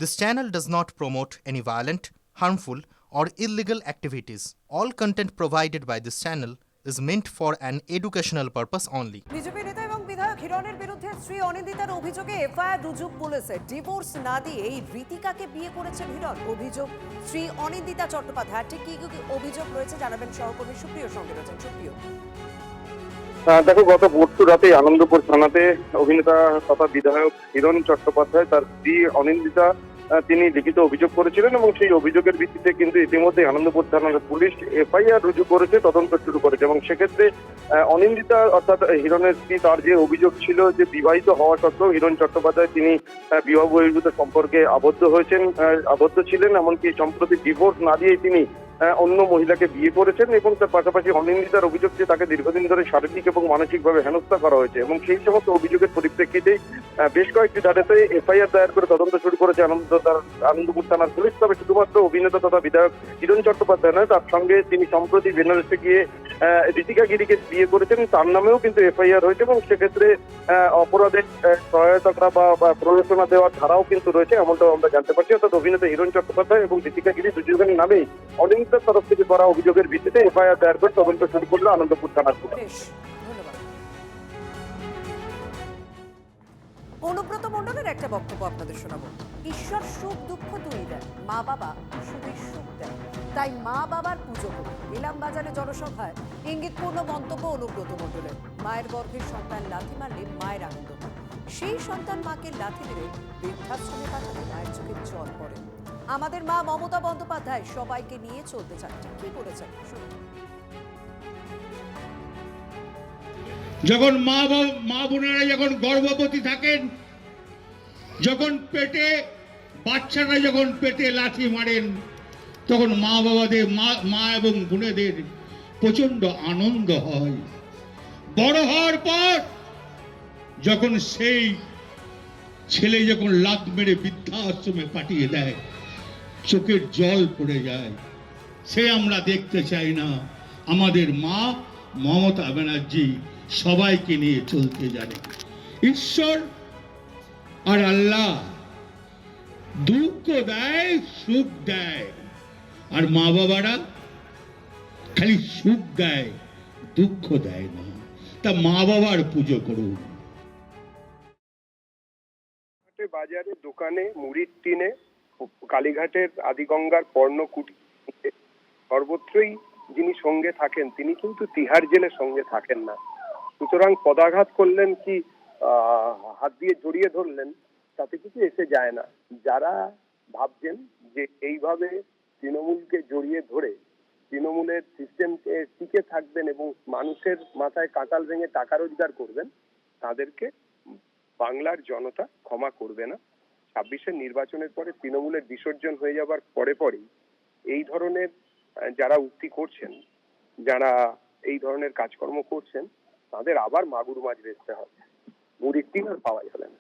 This channel does not promote any violent, harmful, or illegal activities. All content provided by this channel is meant for an educational purpose only. BJP নেতা এবং বিধায়ক হিরণের বিরুদ্ধে স্ত্রী অনিন্দিতার অভিযোগে FIR রুজু পুলিশে। ডিভোর্স না দিয়ে এই রীতিকাকে বিয়ে করেছেন হিরণ। অভিযোগ স্ত্রী অনিন্দিতা চট্টোপাধ্যায়। ঠিক কি কি অভিযোগ রয়েছে জানাবেন সহকর্মী সুপ্রিয় সঙ্গে রয়েছেন। সুপ্রিয়, দেখো, গত পরশু রাতে আনন্দপুর থানাতে অভিনেতা তথা বিধায়ক হিরণ চট্টোপাধ্যায় তার স্ত্রী অনিন্দিতা তিনি লিখিত অভিযোগ করেছিলেন এবং সেই অভিযোগের ভিত্তিতে কিন্তু ইতিমধ্যে আনন্দপুর থানার পুলিশ এফআইআর রুজু করেছে, তদন্ত শুরু করেছে এবং সেক্ষেত্রে অনিন্দিতা অর্থাৎ হিরণের স্ত্রী তার যে অভিযোগ ছিল যে বিবাহিত হওয়া সত্ত্বেও হিরণ চট্টোপাধ্যায় তিনি বিবাহ বহির্ভূত সম্পর্কে আবদ্ধ ছিলেন, এমনকি সম্প্রতি ডিভোর্স না দিয়ে তিনি অন্য মহিলাকে বিয়ে করেছেন এবং তার পাশাপাশি অনিন্দিতার অভিযোগ যে তাকে দীর্ঘদিন ধরে শারীরিক এবং মানসিকভাবে হেনস্থা করা হয়েছে এবং সেই সমস্ত অভিযোগের পরিপ্রেক্ষিতে বেশ কয়েকটি ধারাতে এফআইআর দায়ের করে তদন্ত শুরু করেছে আনন্দপুর থানার পুলিশ। তবে শুধুমাত্র অভিনেতা তথা বিধায়ক হিরণ চট্টোপাধ্যায় নয়, তার সঙ্গে তিনি সম্প্রতি বেনারসে গিয়ে ঋতিকা গিরিকে বিয়ে করেছেন, তার নামেও কিন্তু এফআইআর হয়েছে এবং সেক্ষেত্রে অপরাধের সহায়তা করা বা প্ররোচনা দেওয়ার ধারাও কিন্তু রয়েছে, এমনটাও আমরা জানতে পারছি। অর্থাৎ অভিনেতা হিরণ চট্টোপাধ্যায় এবং ঋতিকা গিরি দুজনের নামেই অনিন্দিতার তরফ থেকে করা অভিযোগের ভিত্তিতে এফআইআর দায়ের করে তদন্ত শুরু করলো আনন্দপুর থানার পুলিশ। অনুব্রত মণ্ডলের একটা বক্তব্য আপনাদের শোনাবো। ঈশ্বর সুখ দুঃখ দুই দেয়, মা বাবা শুধু সুখ দেয়, তাই মা বাবার পুজো করুন। ইলাম বাজারে জনসভায় ইঙ্গিতপূর্ণ মন্তব্য অনুব্রত মণ্ডলের। মায়ের গর্ভের সন্তান লাথি মারলে মায়ের আনন্দ, সেই সন্তান মাকে লাথি মেরে বৃদ্ধাশ্রমে পাঠালে মায়ের চোখে জল পড়ে। আমাদের মা মমতা বন্দ্যোপাধ্যায় সবাইকে নিয়ে চলতে চান, কি বলেছেন শুনুন। যখন মা বোনেরা যখন গর্ভবতী থাকেন, যখন পেটে বাচ্চারা যখন পেটে লাথি মারেন, তখন মা বাবাদের মা এবং বোনেদের প্রচন্ড আনন্দ হয়। বড় হওয়ার পর যখন সেই ছেলে যখন লাথ মেরে বৃদ্ধাশ্রমে পাঠিয়ে দেয়, চোখের জল পড়ে যায়। সে আমরা দেখতে চাই না। আমাদের মা মমতা ব্যানার্জি সবাইকে নিয়ে চলতে জানে। ঈশ্বর আর আল্লাহ দুঃখ দেয়, সুখ দেয়, আর মা বাবারা খালি সুখ দেয়, দুঃখ দেয় না। তা মা বাবার পুজো করুন। বাজারে, দোকানে, মুড়ির টিনে, কালীঘাটের আদিগঙ্গার পর্ণকুটি, সর্বত্রই যিনি সঙ্গে থাকেন তিনি কিন্তু তিহার জেলের সঙ্গে থাকেন না। সুতরাং পদাঘাত করলেন কি হাত দিয়ে জড়িয়ে ধরলেন, তাতে কিছু এসে যায় না। যারা ভাবছেন যে এইভাবে তৃণমূলকে জড়িয়ে ধরে তৃণমূলের সিস্টেমকে টিকে থাকবেন এবং মানুষের মাথায় কাঁঠাল ভেঙে টাকা রোজগার করবেন, তাদেরকে বাংলার জনতা ক্ষমা করবে না। 26-এর নির্বাচনের পরে তৃণমূলের বিসর্জন হয়ে যাবার পরেই এই ধরনের যারা উক্তি করছেন, যারা এই ধরনের কাজকর্ম করছেন, তাদের আবার মাগুর মাছ বেচতে হবে, মুড়ির টিন আর পাওয়া যাবে না।